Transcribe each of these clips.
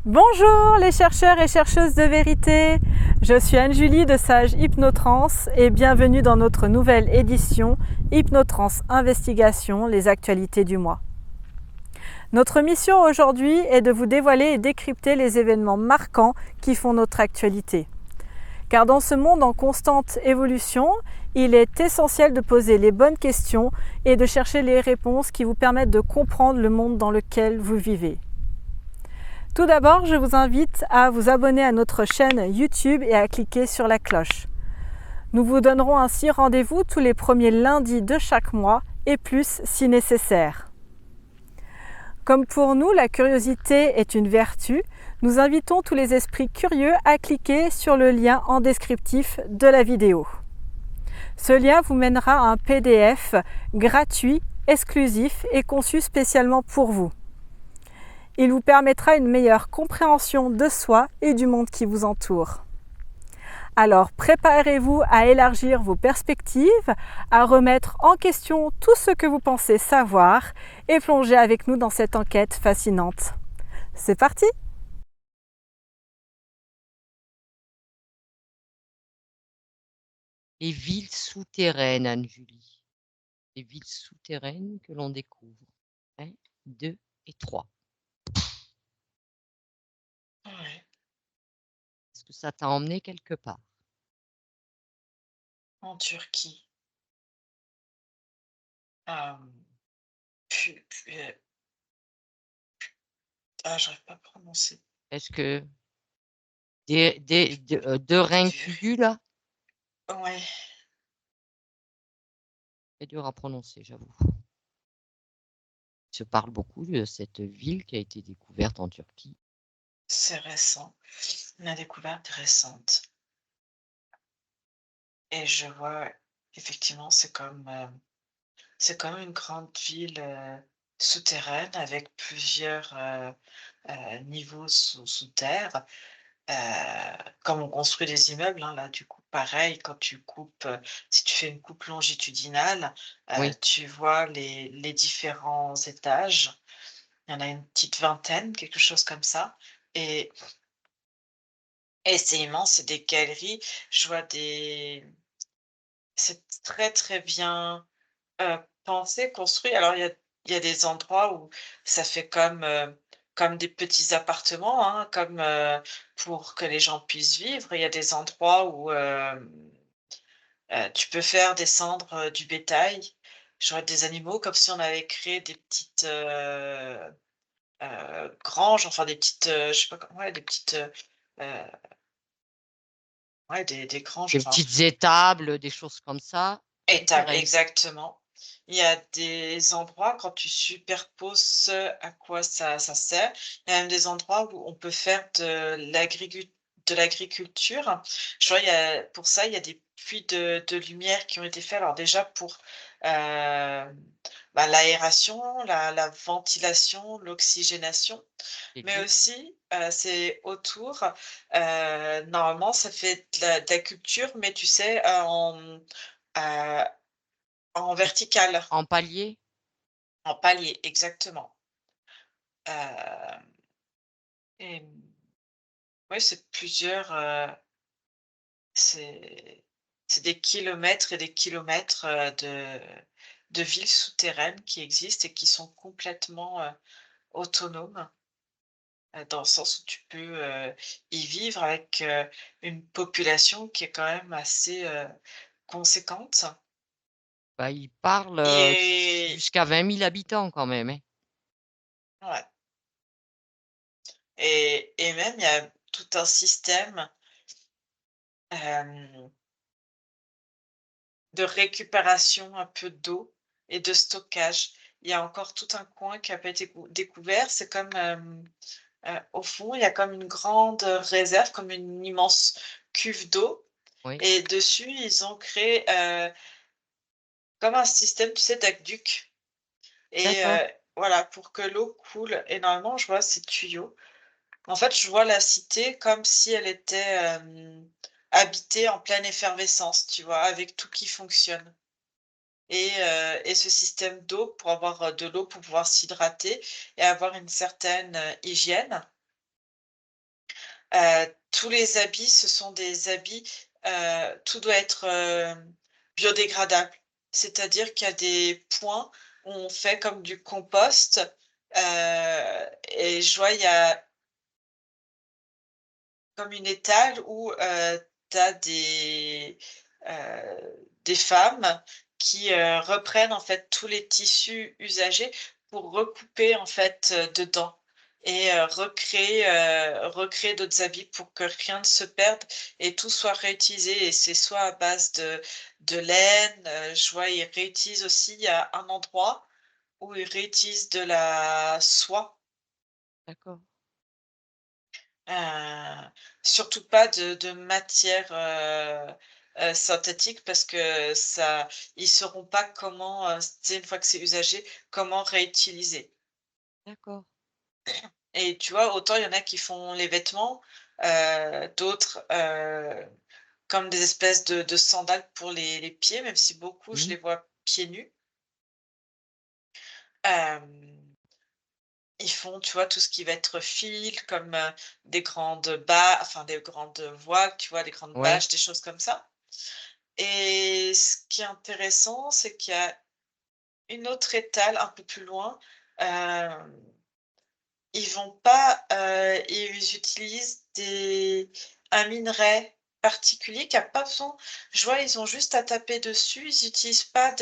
Bonjour les chercheurs et chercheuses de vérité, je suis Anne-Julie de Sage Hypnotrance et bienvenue dans notre nouvelle édition Hypnotrance Investigation, les actualités du mois. Notre mission aujourd'hui est de vous dévoiler et décrypter les événements marquants qui font notre actualité. Car dans ce monde en constante évolution, il est essentiel de poser les bonnes questions et de chercher les réponses qui vous permettent de comprendre le monde dans lequel vous vivez. Tout d'abord, je vous invite à vous abonner à notre chaîne YouTube et à cliquer sur la cloche. Nous vous donnerons ainsi rendez-vous tous les premiers lundis de chaque mois et plus si nécessaire. Comme pour nous, la curiosité est une vertu, nous invitons tous les esprits curieux à cliquer sur le lien en descriptif de la vidéo. Ce lien vous mènera à un PDF gratuit, exclusif et conçu spécialement pour vous. Il vous permettra une meilleure compréhension de soi et du monde qui vous entoure. Alors préparez-vous à élargir vos perspectives, à remettre en question tout ce que vous pensez savoir et plonger avec nous dans cette enquête fascinante. C'est parti! Les villes souterraines, Anne-Julie. Les villes souterraines que l'on découvre. 1, 2 et 3. Ouais, Est-ce que ça t'a emmené quelque part? en Turquie. Hem, pu j'arrive pas à prononcer. Est-ce que de Purée. là? Ouais, C'est dur à prononcer, j'avoue. Il se parle beaucoup de cette ville qui a été découverte en Turquie. c'est récent. Une découverte récente et je vois effectivement, c'est comme une grande ville, souterraine avec plusieurs, niveaux sous terre. Comme on construit des immeubles, hein, là, du coup, pareil, quand tu coupes, si tu fais une coupe longitudinale, Oui, tu vois les différents étages. Il y en a une petite vingtaine, quelque chose comme ça et c'est immense, c'est des galeries. Je vois des c'est très, très bien, pensé, construit. Alors il y a des endroits où ça fait comme des petits appartements, hein, comme, pour que les gens puissent vivre. Il y a des endroits où, tu peux faire descendre, du bétail. Je vois des animaux comme si on avait créé des petites, granges, enfin des petites, je sais pas comment ouais, des petites, ouais, des granges, des enfin petites étables, des choses comme ça, étables, souterraines. exactement. Il y a des endroits quand tu superposes ce à quoi ça sert, il y a même des endroits où on peut faire de l'agriculture. Je vois, il y a pour ça, il y a des puits de lumière qui ont été faits. Alors déjà pour, l'aération, la ventilation, l'oxygénation, C'est mais bien. aussi, c'est autour, normalement ça fait de la culture, mais tu sais, Heu, en En vertical, en palier? en palier, exactement. Hem et ouais, c'est plusieurs, c'est c'est des kilomètres et des kilomètres, de villes souterraines qui existent et qui sont complètement, autonomes, dans le sens où tu peux, y vivre avec, une population qui est quand même assez, conséquente Bah, ils parlent, et jusqu'à 20 000 habitants quand même, hein. ouais. Et même, il y a tout un système, hem, de récupération un peu d'eau et de stockage. Il y a encore tout un coin qui a pas été découvert. C'est comme, au fond, il y a comme une grande, réserve, comme une immense cuve d'eau Oui, et dessus, ils ont créé, comme un système, tu sais, d'aqueduc et d'accord. voilà, pour que l'eau coule énormément, je vois ces tuyaux. En fait, je vois la cité comme si elle était, habitée en pleine effervescence, tu vois? Avec tout qui fonctionne et ce système d'eau pour avoir, de l'eau pour pouvoir s'hydrater et avoir une certaine, hygiène. Tous les habits, ce sont des habits, tout doit être, biodégradable. C'est-à-dire qu'il y a des points où on fait comme du compost, et je vois, il y a comme une étale où, tu as des femmes qui, reprennent en fait tous les tissus usagés pour recouper en fait, dedans et recréer d'autres habits pour que rien ne se perde et tout soit réutilisé et c'est soit à base de laine, je vois ils réutilisent aussi, il y a un endroit où ils réutilisent de la soie. D'accord. Surtout pas de matière, synthétique parce que ça ils sauront pas comment, tu sais, une fois que c'est usagé, comment réutiliser D'accord. et tu vois, autant il y en a qui font les vêtements, d'autres, comme des espèces de sandales pour les pieds, même si beaucoup je Mmh. les vois pieds nus. Hem Ils font, tu vois, tout ce qui va être fil, comme, des grandes voiles, tu vois, des grandes Ouais, bâches, des choses comme ça et ce qui est intéressant, c'est qu'il y a une autre étale un peu plus loin, hem, ils vont pas, ils utilisent un minerai particulier qui a pas besoin je vois, ils ont juste à taper dessus, ils utilisent pas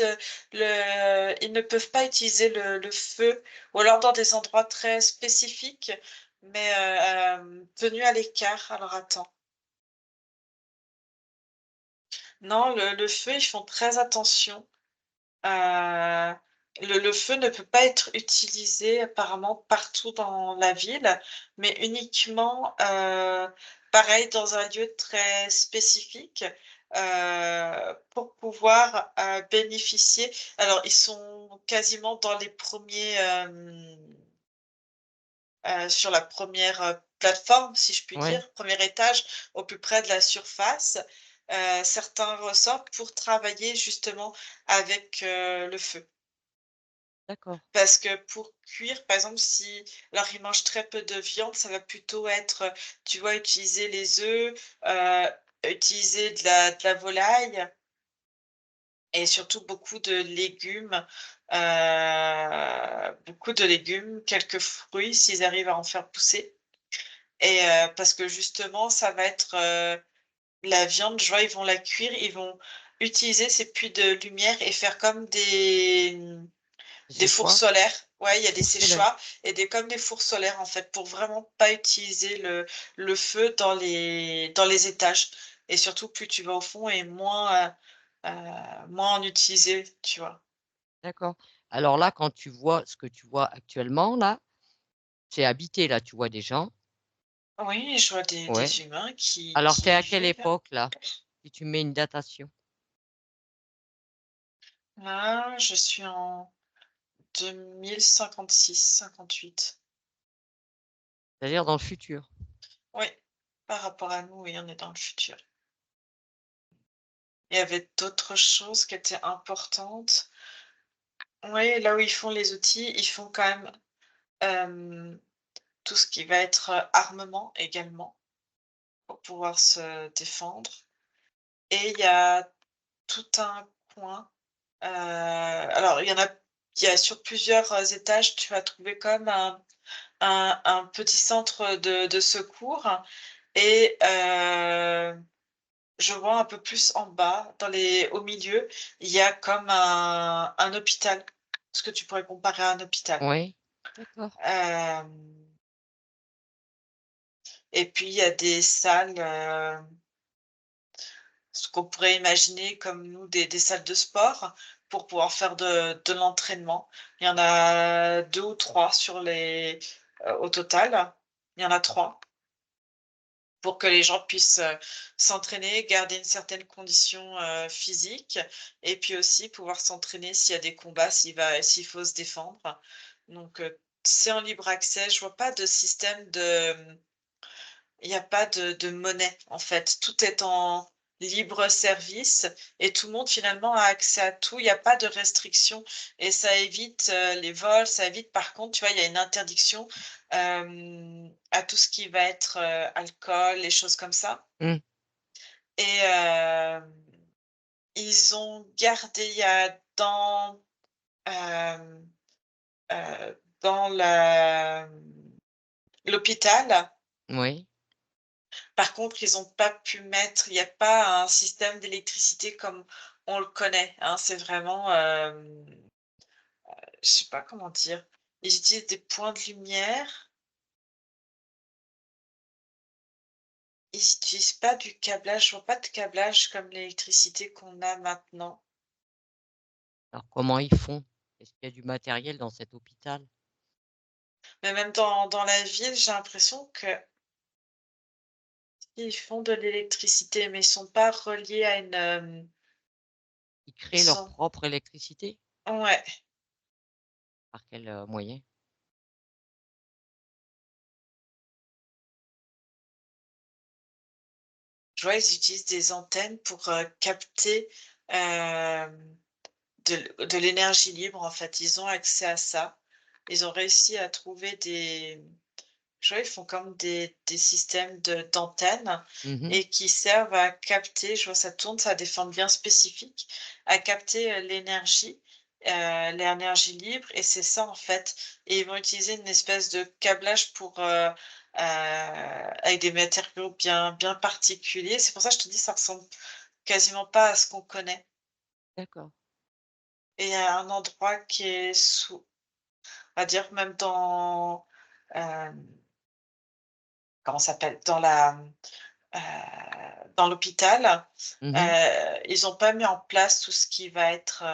ils ne peuvent pas utiliser le feu ou alors dans des endroits très spécifiques, mais, tenus à l'écart. Alors attends. Non, le feu, ils font très attention. Heu, le feu ne peut pas être utilisé apparemment partout dans la ville, mais uniquement, pareil dans un lieu très spécifique, pour pouvoir, bénéficier alors ils sont quasiment dans les premiers sur la première plateforme, si je puis ouais, dire, premier étage, au plus près de la surface. Certains ressortent pour travailler justement avec, le feu. d'accord. Parce que pour cuire, par exemple, si alors ils mangent très peu de viande, ça va plutôt être, tu vois, utiliser les œufs, utiliser de la volaille et surtout beaucoup de légumes, quelques fruits s'ils arrivent à en faire pousser et parce que justement ça va être, la viande, je vois, ils vont la cuire, ils vont utiliser ces puits de lumière et faire comme des fours Séchoir? solaires. Ouais, il y a des Four solaire. séchoirs et comme des fours solaires, en fait, pour vraiment pas utiliser le feu dans les étages et surtout plus tu vas au fond et moins en utiliser, tu vois? D'accord. Alors là, quand tu vois ce que tu vois actuellement là, c'est habité là, tu vois des gens? Oui, je vois des Ouais. humains qui Alors tu es qui y à quelle vivent. époque là? Si tu mets une datation? Là, je suis en 2056-58. C'est-à-dire dans le futur? Oui, par rapport à nous, oui, on est dans le futur. Il y avait d'autres choses qui étaient importantes. Oui, là où ils font les outils, ils font quand même, hem, tout ce qui va être, armement également, pour pouvoir se défendre et il y a tout un coin, alors il y a sur plusieurs, étages, tu vas trouver comme un petit centre de secours et je vois un peu plus en bas, au milieu, il y a comme un hôpital, ce que tu pourrais comparer à un hôpital. Oui. D'accord. Hem Et puis il y a des salles, ce qu'on pourrait imaginer comme nous des salles de sport pour pouvoir faire de l'entraînement. Il y en a 2 ou 3 au total. Il y en a 3 pour que les gens puissent, s'entraîner, garder une certaine condition, physique et puis aussi pouvoir s'entraîner s'il y a des combats, s'il faut se défendre. Donc, c'est en libre accès. Je vois pas de système il y a pas de monnaie, en fait. Tout est en libre service et tout le monde, finalement, a accès à tout. Il y a pas de restriction et ça évite, les vols, ça évite par contre, tu vois, il y a une interdiction, à tout ce qui va être, alcool, les choses comme ça Mmh. et ils ont gardé il y a hem, dans l'hôpital. Oui. Par contre, ils ont pas pu mettre il y a pas un système d'électricité comme on le connaît, hein. C'est vraiment, je sais pas comment dire. Ils utilisent des points de lumière. Ils utilisent pas du câblage, je vois pas de câblage comme l'électricité qu'on a maintenant. Alors comment ils font? Est-ce qu'il y a du matériel dans cet hôpital? Mais même dans la ville, j'ai l'impression qu'ils font de l'électricité, mais ils sont pas reliés à une, Ils ils créent leur sont propre électricité? ouais, Par quel, moyen? je vois, ils utilisent des antennes pour, capter, hem, de l'énergie libre, en fait. Ils ont accès à ça. Ils ont réussi à trouver des je vois, ils font comme des systèmes d'antennes Mmh. et qui servent à capter, je vois ça tourne, ça a des formes bien spécifiques, à capter, l'énergie libre et c'est ça, en fait et ils vont utiliser une espèce de câblage pour, avec des matériaux bien particuliers. C'est pour ça que je te dis, ça ressemble quasiment pas à ce qu'on connaît D'accord. et il y a un endroit qui est on va dire même hem, comment ça s'appelle? Heu, dans l'hôpital, Mmh. ils ont pas mis en place tout ce qui va être,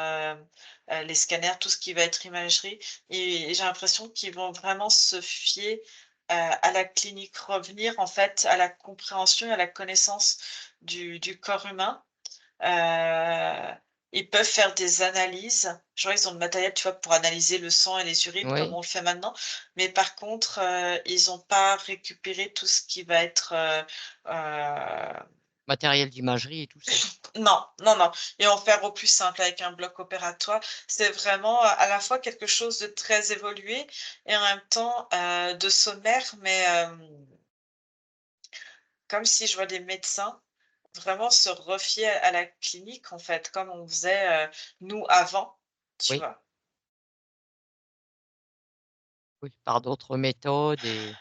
les scanners, tout ce qui va être imagerie et j'ai l'impression qu'ils vont vraiment se fier, à la clinique, revenir en fait à la compréhension et à la connaissance du corps humain. Heu, Ils peuvent faire des analyses. Genre, ils ont le matériel, tu vois, pour analyser le sang et les urines comme Oui. on le fait maintenant. Mais par contre, ils ont pas récupéré tout ce qui va être, Matériel d'imagerie et tout ça? non, non, non. Ils vont faire au plus simple avec un bloc opératoire. C'est vraiment, à la fois quelque chose de très évolué et en même temps, de sommaire, mais comme si je vois des médecins vraiment se refier à la clinique, en fait, comme on faisait, nous avant, tu Oui, vois? oui, par d'autres méthodes et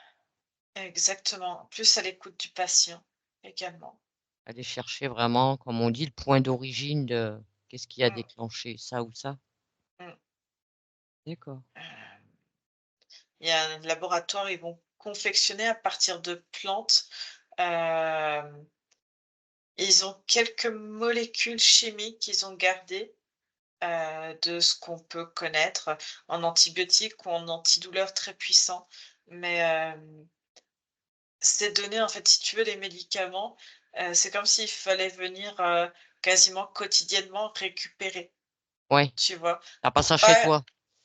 Exactement, plus à l'écoute du patient également. aller chercher vraiment, comme on dit, le point d'origine de qu'est-ce qui a Mmh, déclenché ça ou ça? mmh. D'accord. Il y a un laboratoire, ils vont confectionner à partir de plantes, hem, ils ont quelques molécules chimiques qu'ils ont gardées, de ce qu'on peut connaître en antibiotiques ou en antidouleurs très puissants, mais c'est donné, en fait, si tu veux, les médicaments, c'est comme s'il fallait venir, quasiment quotidiennement récupérer, Ouais, tu vois? tu as pas Pour ça chez pas toi?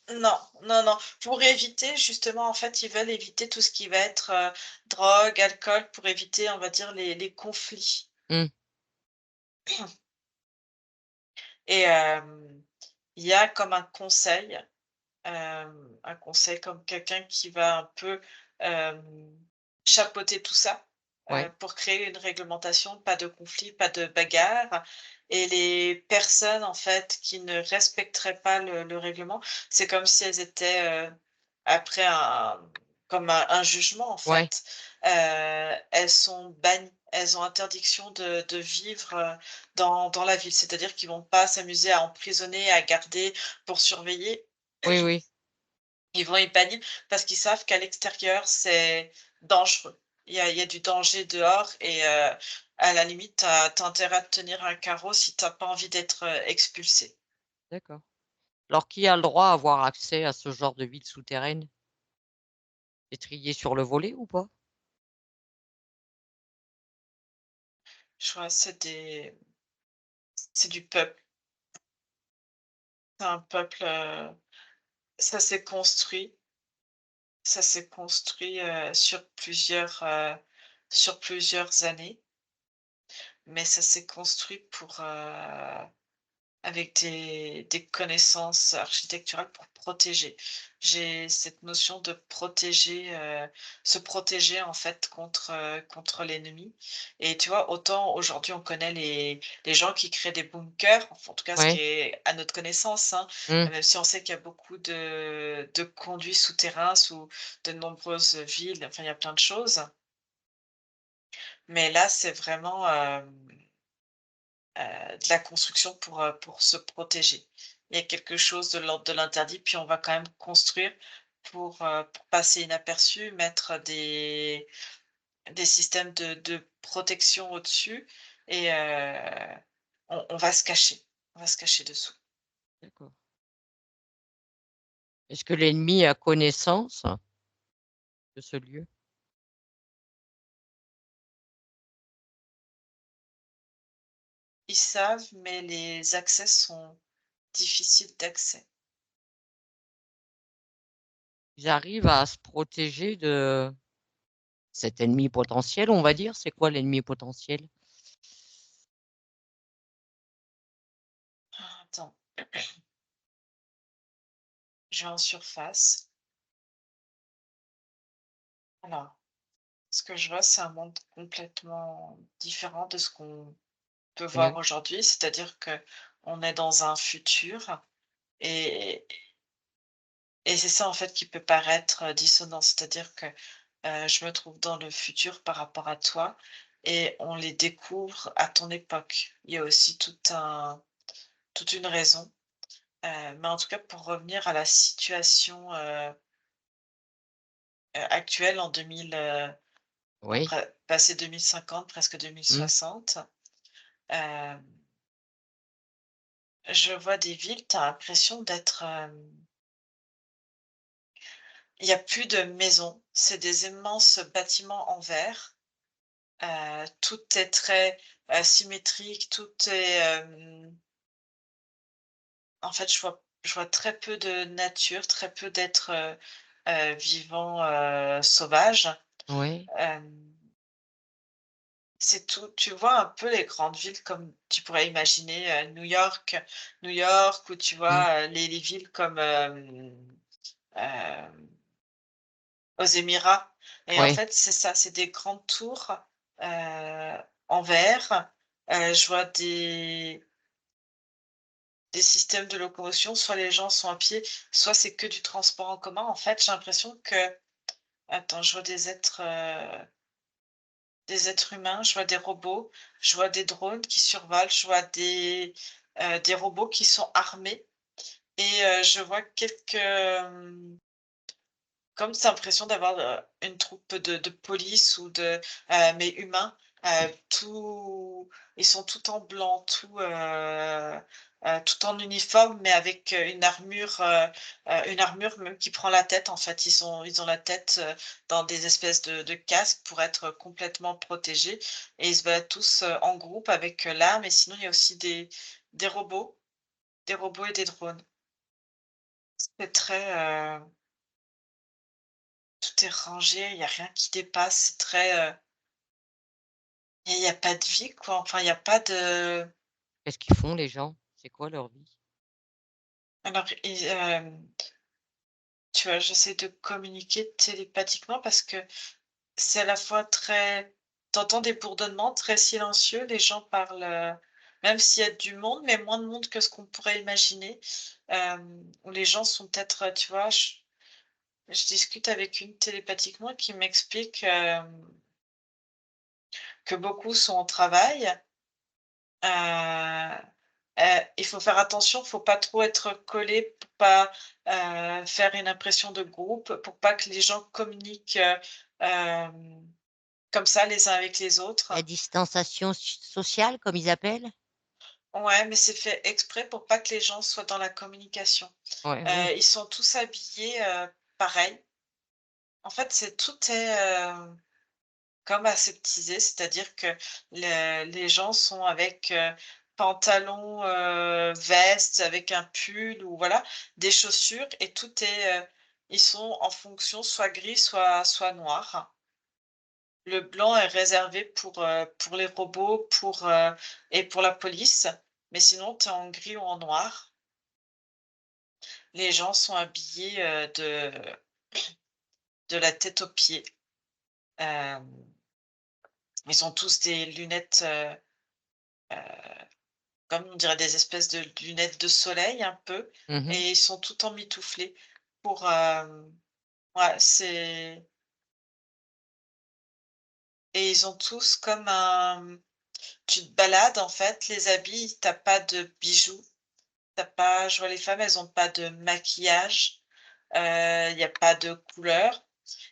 non, non, non, pour éviter justement, en fait, ils veulent éviter tout ce qui va être, drogue, alcool, pour éviter, on va dire, les conflits Mmh. et il y a comme un conseil comme quelqu'un qui va un peu, hem, chapeauter tout ça, Ouais, pour créer une réglementation, pas de conflit, pas de bagarre et les personnes, en fait, qui ne respecteraient pas le règlement, c'est comme si elles étaient, après comme un jugement, en ouais. fait, elles sont bannies. Elles ont interdiction de vivre, dans la ville. C'est-à-dire qu'ils vont pas s'amuser à emprisonner, à garder pour surveiller. Oui, oui. Ils vont y bannir parce qu'ils savent qu'à l'extérieur, c'est dangereux. Il y a du danger dehors et à la limite, tu as intérêt à te tenir un carreau si tu as pas envie d'être, expulsé. D'accord. Alors qui a le droit à avoir accès à ce genre de ville souterraine? C'est trié sur le volet ou pas? Je vois, c'est du peuple. C'est un peuple, ça s'est construit ça s'est construit, sur plusieurs années, mais ça s'est construit pour, avec des connaissances architecturales pour protéger. J'ai cette notion de protéger, se protéger en fait contre l'ennemi et tu vois, autant aujourd'hui on connaît les gens qui créent des bunkers, enfin en tout cas ce qui Ouais. est à notre connaissance, hein, Mmh. même si on sait qu'il y a beaucoup de conduits souterrains sous de nombreuses villes, enfin il y a plein de choses. Mais là, c'est vraiment, de la construction pour se protéger. Il y a quelque chose de l'ordre de l'interdit, puis on va quand même construire pour passer inaperçu, mettre des systèmes de protection au-dessus et on va se cacher. On va se cacher dessous. D'accord. Est-ce que l'ennemi a connaissance de ce lieu? Ils savent, mais les accès sont difficiles d'accès. Ils arrivent à se protéger de cet ennemi potentiel, on va dire? C'est quoi l'ennemi potentiel? Ah, attends, je vais en surface. Alors, ce que je vois, c'est un monde complètement différent de ce qu'on peut voir Oui, aujourd'hui, c'est-à-dire que on est dans un futur et et c'est ça, en fait, qui peut paraître, dissonant. C'est-à-dire que, je me trouve dans le futur par rapport à toi et on les découvre à ton époque. Il y a aussi toute une raison, mais en tout cas, pour revenir à la situation, actuelle en 2000, oui. passé 2050, presque Mmh. 2060, hem, je vois des villes, tu as l'impression d'être, il y a plus de maisons, c'est des immenses bâtiments en verre, tout est très, symétrique, tout est, en fait, je vois très peu de nature, très peu d'êtres, vivants, sauvages. Oui. Hem, c'est tout, tu vois un peu les grandes villes comme tu pourrais imaginer, New York ou tu Mmh. vois, les villes comme, hem aux Émirats et en Oui. fait, c'est ça, c'est des grandes tours, en verre. Je vois des systèmes de locomotion, soit les gens sont à pied, soit c'est que du transport en commun. En fait, j'ai l'impression que attends, je vois des êtres humains, je vois des robots, je vois des drones qui survolent, je vois des robots qui sont armés et je vois comme cette impression d'avoir, une troupe de police ou mais humains, tout ils sont tout en blanc, tout en uniforme, mais avec, une armure même qui prend la tête, en fait. Ils ont la tête, dans des espèces de casques pour être complètement protégés et ils se battent tous, en groupe avec, l'arme et sinon il y a aussi des robots des robots et des drones. C'est très, tout est rangé, il y a rien qui dépasse, c'est très, il y a pas de vie, quoi. Enfin, il y a pas de Qu'est-ce qu'ils font les gens? C'est quoi leur vie? alors tu vois, j'essaie de communiquer télépathiquement parce que c'est à la fois très tu des bourdonnements très silencieux, les gens parlent, même s'il y a du monde, mais moins de monde que ce qu'on pourrait imaginer, où les gens sont peut-être, tu vois, je discute avec une télépathiquement qui m'explique, que beaucoup sont au travail. Il faut faire attention, faut pas trop être collé pour pas, faire une impression de groupe, pour pas que les gens communiquent, comme ça les uns avec les La autres. distanciation sociale, comme ils appellent? Ouais, mais c'est fait exprès pour pas que les gens soient dans la communication. Ouais, oui. Ils sont tous habillés, pareil. En fait, tout est, comme aseptisé, c'est-à-dire que les gens sont avec, pantalon, veste, avec un pull ou voilà, des chaussures et tout est, ils sont en fonction soit gris, soit noir. Le blanc est réservé pour les robots, et pour la police, Mais sinon, tu es en gris ou en noir. Les gens sont habillés, de la tête aux pieds. Hem, Ils ont tous des lunettes, comme on dirait des espèces de lunettes de soleil un peu, Mmh. et ils sont tout emmitouflés pour, ouais, c'est et ils ont tous comme un tu te balades en fait, les habits, tu pas de bijoux, t'as pas je vois les femmes, elles ont pas de maquillage, il y a pas de couleur,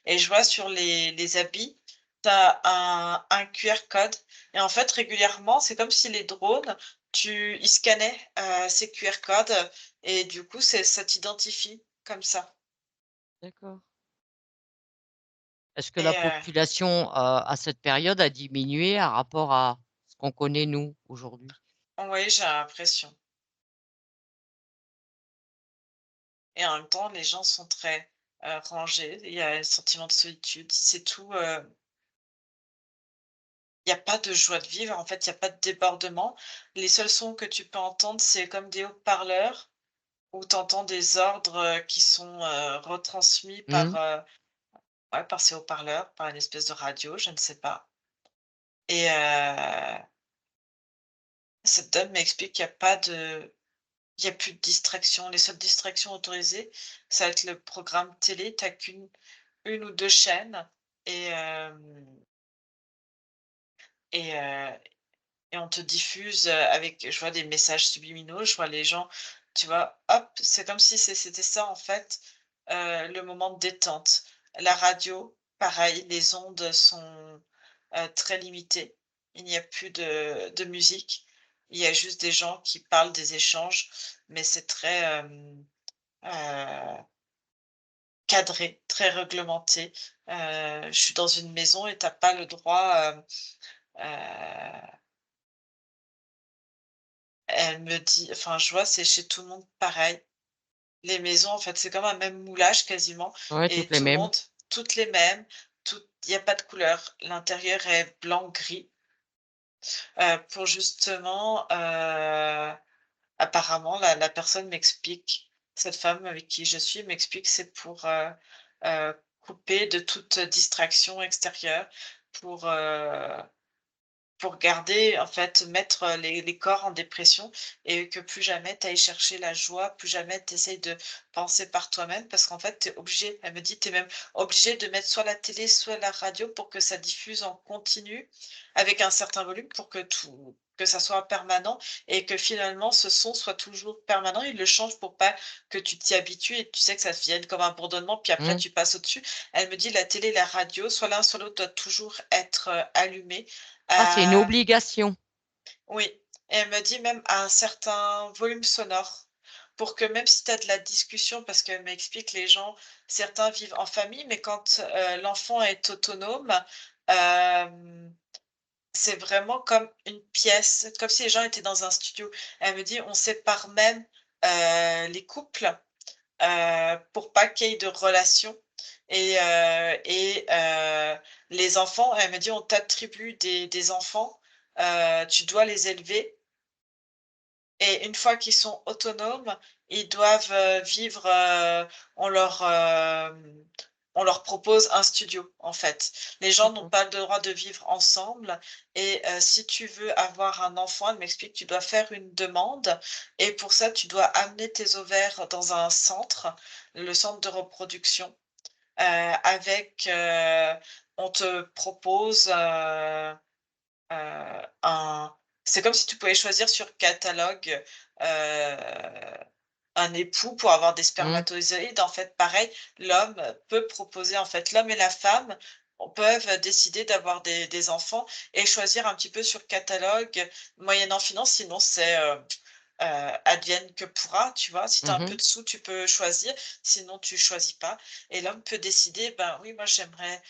et je vois sur les habits, tu as un QR code, et en fait régulièrement, c'est comme si les drones, ils scannaient, ces QR codes, et du coup ça t'identifie comme ça. D'accord. Est-ce que Et la population, à cette période a diminué à rapport à ce qu'on connaît nous, aujourd'hui? oui, j'ai l'impression, et en même temps les gens sont très, rangés. Il y a un sentiment de solitude, c'est tout, il y a pas de joie de vivre, en fait, il y a pas de débordement. Les seuls sons que tu peux entendre, c'est comme des haut-parleurs où tu entends des ordres, qui sont, retransmis par, Mmh. ouais, par ces haut-parleurs, par une espèce de radio, je ne sais pas, et cette dame m'explique qu'il y a pas de il y a plus de distractions. Les seules distractions autorisées, ça va être le programme télé. Tu as qu'1 ou 2 chaînes, et et heu et on te diffuse, avec je vois des messages subliminaux, je vois les gens, tu vois? Hop, c'est comme si c'était ça en fait, le moment de détente. La radio, pareil, les ondes sont, très limitées. Il n'y a plus de musique. Il y a juste des gens qui parlent, des échanges, mais c'est très, heu, cadré, très réglementé. Je suis dans une maison et tu as pas le droit, heu elle me dit, enfin, je vois, c'est chez tout le monde pareil. Les maisons, en fait, c'est comme un même moulage quasiment, Ouais, et toutes les tout le mêmes. monde, toutes les mêmes, il y a pas de couleur. L'intérieur est blanc-gris, pour justement, apparemment la personne m'explique, cette femme avec qui je suis m'explique, c'est pour, couper de toute distraction extérieure, pour, garder, en fait, mettre, les corps en dépression, et que plus jamais tu ailles chercher la joie, plus jamais tu essayes de penser par toi-même, parce qu'en fait, tu es obligé, elle me dit: «Tu es même obligé de mettre soit la télé, soit la radio pour que ça diffuse en continu avec un certain volume pour que ça soit permanent, et que finalement ce son soit toujours permanent». Ils le changent pour pas que tu t'y habitues et tu sais que ça vienne comme un bourdonnement, puis après Mmh. tu passes au-dessus. Elle me dit: «La télé, la radio, soit l'un soit l'autre doit toujours être, allumé». Ah, c'est une Heu, obligation? oui, et elle me dit même à un certain volume sonore, pour que même si tu as de la discussion, parce qu'elle m'explique, les gens, certains vivent en famille, mais quand, l'enfant est autonome, hem, c'est vraiment comme une pièce, comme si les gens étaient dans un studio. Elle me dit: «On sépare même, les couples, pour pas qu'il y ait de relations, et les enfants», elle me dit: «On t'attribue des enfants, tu dois les élever, et une fois qu'ils sont autonomes, ils doivent, vivre, on leur propose un studio, en fait. Les gens n'ont D'accord. pas le droit de vivre ensemble, et si tu veux avoir un enfant», elle m'explique, «tu dois faire une demande, et pour ça, tu dois amener tes ovaires dans un centre, le centre de reproduction, avec, on te propose, un c'est comme si tu pouvais choisir sur catalogue, heu, un époux pour avoir des Mmh. spermatozoïdes. En fait, pareil, l'homme peut proposer, en fait, l'homme et la femme peuvent décider d'avoir des enfants et choisir un petit peu sur catalogue, moyennant finance, sinon c'est, advienne que pourra, tu vois? Si tu as un peu Mmh. de sous, tu peux choisir, sinon tu choisis pas, et l'homme peut décider: «Ben, oui, moi j'aimerais,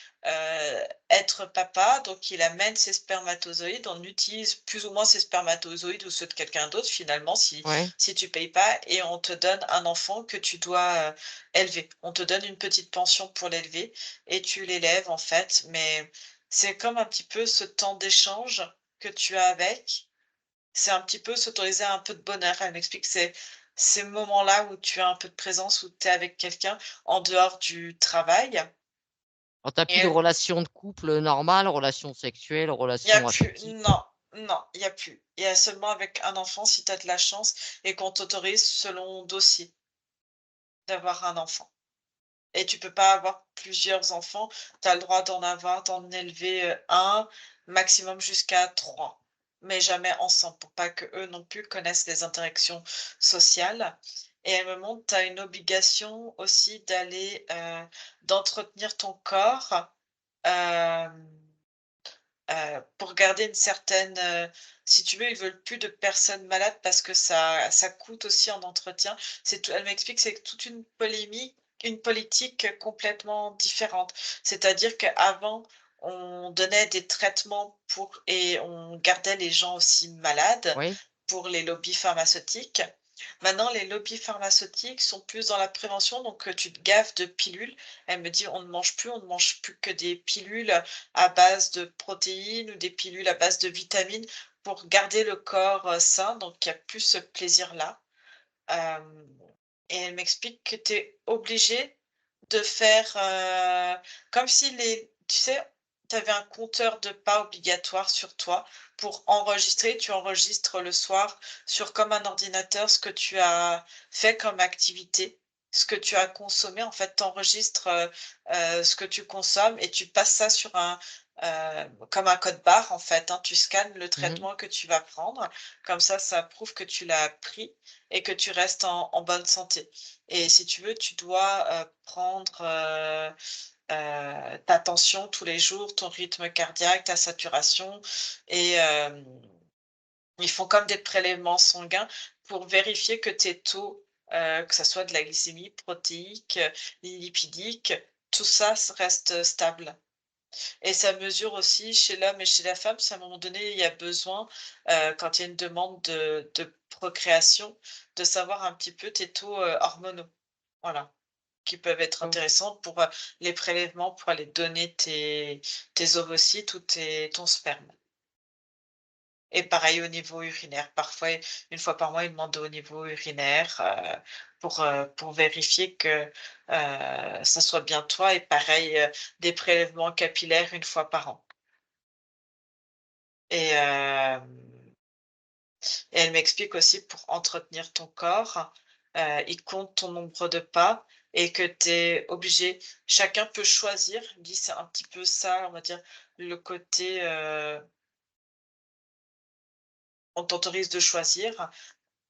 être papa», donc il amène ses spermatozoïdes, on utilise plus ou moins ses spermatozoïdes ou ceux de quelqu'un d'autre finalement, Ouais. si tu payes pas, et on te donne un enfant que tu dois, élever. On te donne une petite pension pour l'élever, et tu l'élèves en fait, mais c'est comme un petit peu ce temps d'échange que tu as avec. C'est un petit peu s'autoriser un peu de bonheur. Elle m'explique que c'est ces moments-là où tu as un peu de présence, où tu es avec quelqu'un en dehors du travail Alors tu et plus de elle relations de couple normales, relations sexuelles, il y a relations plus affectives? non, il y a plus. Il y a seulement avec un enfant si tu as de la chance et qu'on t'autorise selon dossier d'avoir un enfant et tu peux pas avoir plusieurs enfants. Tu as le droit d'en élever, 1, maximum jusqu'à 3, mais jamais ensemble pour pas qu'eux non plus connaissent les interactions sociales et elle me montre, tu as une obligation aussi d'entretenir ton corps, hem pour garder une certaine, si tu veux, ils veulent plus de personnes malades parce que ça coûte aussi en entretien. C'est tout elle m'explique, c'est toute une politique complètement différente. C'est-à-dire qu'avant, on donnait des traitements et on gardait les gens aussi malades Oui? pour les lobbies pharmaceutiques. Maintenant, les lobbies pharmaceutiques sont plus dans la prévention, donc tu te gaves de pilules. Elle me dit: on ne mange plus que des pilules à base de protéines ou des pilules à base de vitamines pour garder le corps, sain, donc il y a plus ce plaisir-là. Hem et elle m'explique que tu es obligé de faire, comme si tu sais, tu avais un compteur de pas obligatoire sur toi pour enregistrer. Tu enregistres le soir sur comme un ordinateur ce que tu as fait comme activité, ce que tu as consommé. En fait, tu enregistres, ce que tu consommes et tu passes ça sur comme un code barre en fait, hein. Tu scannes le Mmh. traitement que tu vas prendre. Comme ça prouve que tu l'as pris et que tu restes en bonne santé et si tu veux, tu dois, prendre, ta tension tous les jours, ton rythme cardiaque, ta saturation et ils font comme des prélèvements sanguins pour vérifier que tes taux, que ça soit de la glycémie, protéique, lipidique, tout ça reste stable. Et ça mesure aussi chez l'homme et chez la femme, si à un moment donné, il y a besoin, quand il y a une demande de procréation, de savoir un petit peu tes taux, hormonaux. Voilà, qui peuvent être Oh, intéressants pour, les prélèvements, pour aller donner tes ovocytes ou ton sperme. Et pareil au niveau urinaire. Parfois, une fois par mois, ils demandent au niveau urinaire, pour vérifier que, ça soit bien toi et pareil, des prélèvements capillaires une fois par an. Et et elle m'explique aussi pour entretenir ton corps, il compte ton nombre de pas et que tu es obligé chacun peut choisir. Elle me dit: «C'est un petit peu ça, on va dire, le côté, on t'autorise de choisir».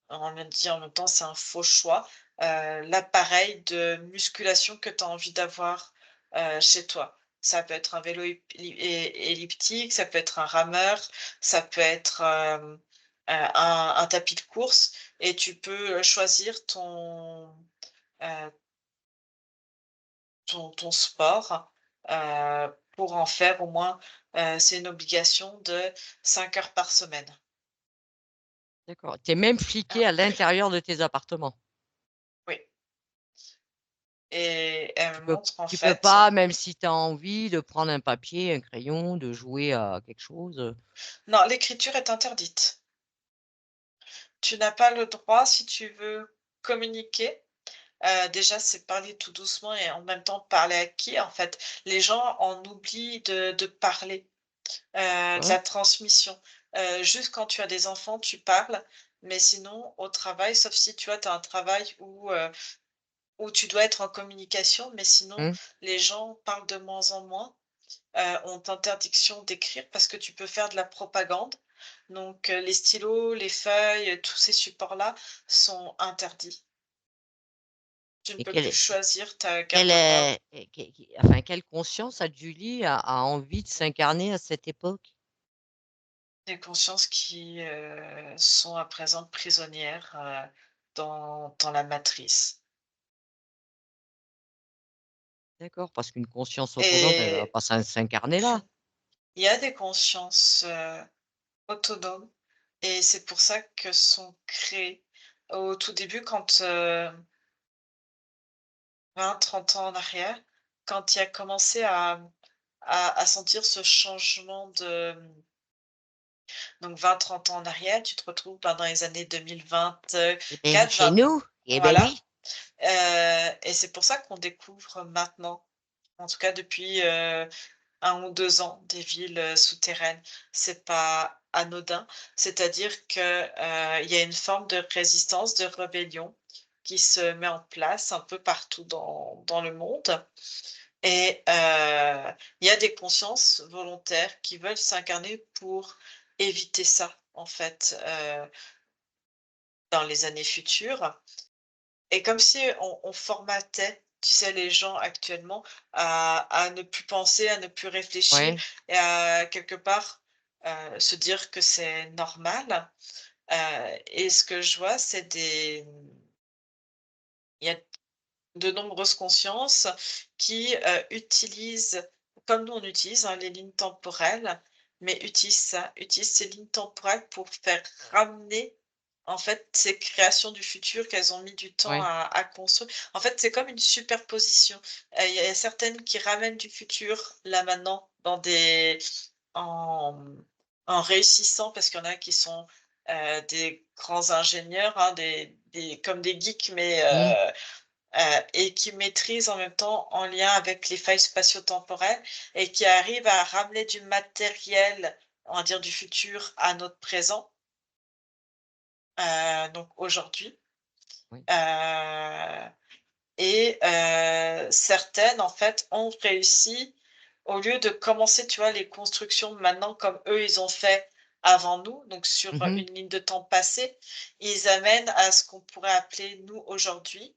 On me dit en même temps, c'est un faux choix, l'appareil de musculation que tu as envie d'avoir, chez toi. Ça peut être un vélo elliptique, ça peut être un rameur, ça peut être, un tapis de course et tu peux, choisir heu, ton sport, pour en faire au moins, c'est une obligation de 5 heures par semaine. d'accord. Tu es même fliqué Ah, à l'intérieur de tes appartements? oui et elle Tu me peux montre en tu peux fait. pas, même si tu as envie de prendre un papier, un crayon, de jouer à quelque chose? Non, l'écriture est interdite. Tu n'as pas le droit si tu veux communiquer, déjà c'est parler tout doucement et en même temps parler à qui en fait? Les gens en oublient de parler, de Ouais. la transmission. Juste quand tu as des enfants, tu parles, mais sinon au travail, sauf si tu vois, tu as un travail où tu dois être en communication, mais sinon Mmh. les gens parlent de moins en moins. Ont interdiction d'écrire parce que tu peux faire de la propagande. Donc, les stylos, les feuilles, tous ces supports-là sont interdits. Tu ne Et peux plus choisir ta quelle garde-robe. est et enfin, quelle conscience Julie a envie de s'incarner à cette époque? Des consciences qui, sont à présent prisonnières, dans la matrice D'accord, parce qu'une conscience autonome, elle va et pas s'incarner là? il y a des consciences, autonomes et c'est pour ça que sont créées au tout début quand, 20-30 ans en arrière, quand il a commencé à sentir ce changement Donc 20-30 ans en arrière, tu te retrouves, ben, dans les années Eh beh, 2024, chez 20 nous, eh beh, voilà, oui. et c'est pour ça qu'on découvre maintenant, en tout cas depuis, 1 ou 2 ans, des villes, souterraines. C'est pas anodin, c'est-à-dire que, il y a une forme de résistance, de rébellion qui se met en place un peu partout dans le monde et il y a des consciences volontaires qui veulent s'incarner pour éviter ça, en fait, dans les années futures et comme si on formatait, tu sais, les gens actuellement à ne plus penser, à ne plus réfléchir Ouais. et à quelque part, se dire que c'est normal, et ce que je vois, c'est il y a de nombreuses consciences qui, utilisent, comme nous on utilise, hein, les lignes temporelles, mais utilisent ces lignes temporelles pour faire ramener, en fait, ces créations du futur qu'elles ont mis du temps Ouais. à construire. En fait, c'est comme une superposition. Il y a certaines qui ramènent du futur, là, maintenant, dans des en en réussissant parce qu'il y en a qui sont, des grands ingénieurs, hein, des comme des geeks, mais Mmh. et qui maîtrisent en même temps en lien avec les failles spatio-temporelles et qui arrivent à ramener du matériel, on va dire du futur à notre présent, donc aujourd'hui, Oui. heu et certaines, en fait, ont réussi, au lieu de commencer, tu vois, les constructions maintenant comme eux, ils ont fait avant nous, donc sur, Mmh. une ligne de temps passée, ils amènent à ce qu'on pourrait appeler, nous, aujourd'hui,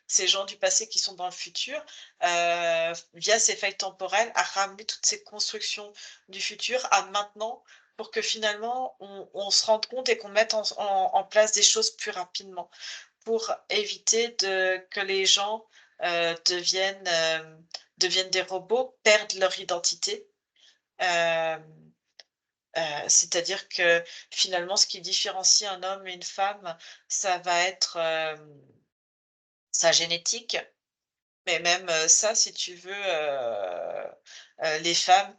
ces gens du passé qui sont dans le futur, via ces failles temporelles, à ramener toutes ces constructions du futur à maintenant pour que finalement on se rende compte et qu'on mette en place des choses plus rapidement. Pour éviter que les gens, deviennent des robots, perdent leur identité. Hem, C'est-à-dire que finalement ce qui différencie un homme et une femme, ça va être, sa génétique. Mais même, ça, si tu veux, les femmes,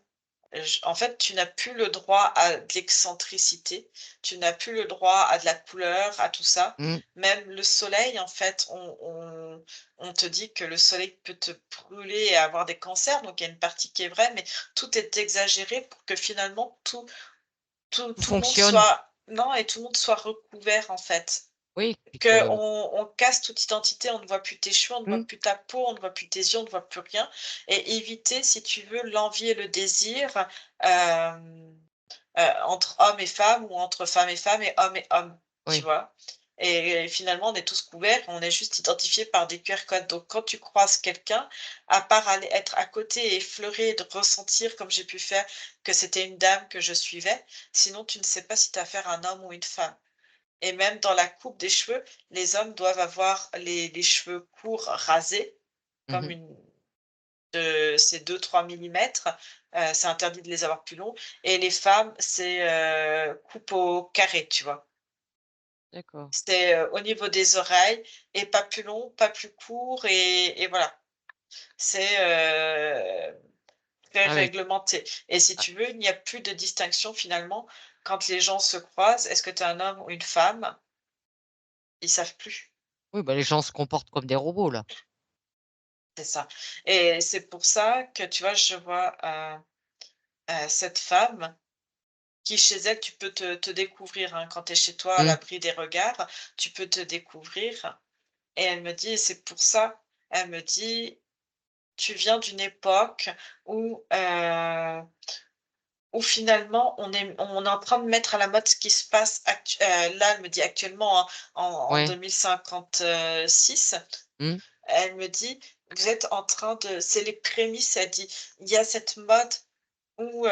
j en fait, tu n'as plus le droit à de l'excentricité, tu n'as plus le droit à de la couleur, à tout ça. Mmh. Même le soleil, en fait, on te dit que le soleil peut te brûler et avoir des cancers, donc il y a une partie qui est vraie, mais tout est exagéré pour que finalement Tout tout le monde fonctionne. soit non et tout le monde soit recouvert, en fait. Oui, puis que On casse toute identité, on ne voit plus tes cheveux, on ne mmh, voit plus ta peau, on ne voit plus tes yeux, on ne voit plus rien et éviter, si tu veux, l'envie et le désir, hem, entre hommes et femmes ou entre femmes et hommes, tu oui. vois? Et finalement, on est tous couverts, on est juste identifiés par des QR codes. Donc quand tu croises quelqu'un, à part aller être à côté et effleurer et de ressentir, comme j'ai pu faire, que c'était une dame que je suivais, sinon tu ne sais pas si tu as affaire à un homme ou une femme. Et même dans la coupe des cheveux, les hommes doivent avoir les cheveux courts rasés, comme Mmh. une de c'est 2-3 millimètres, c'est interdit de les avoir plus longs et les femmes, c'est, coupe au carré, tu vois? D'accord. C'est, au niveau des oreilles et pas plus long, pas plus court et voilà. C'est, très Ah oui. réglementé et si Ah tu veux, il n'y a plus de distinction finalement quand les gens se croisent. Est-ce que tu es un homme ou une femme? Ils savent plus. oui, bah, les gens se comportent comme des robots là. C'est ça et c'est pour ça que, tu vois, je vois, cette femme qui, chez elle, tu peux te découvrir, hein. Quand tu es chez toi, à Mmh. l'abri des regards, tu peux te découvrir et elle me dit et c'est pour ça, elle me dit: «Tu viens d'une époque où, où finalement on est en train de mettre à la mode ce qui se passe là», elle me dit actuellement, hein, en Ouais. 2056. Mmh. Elle me dit: «Vous êtes en train de» c'est les prémices, elle dit: «Il y a cette mode où,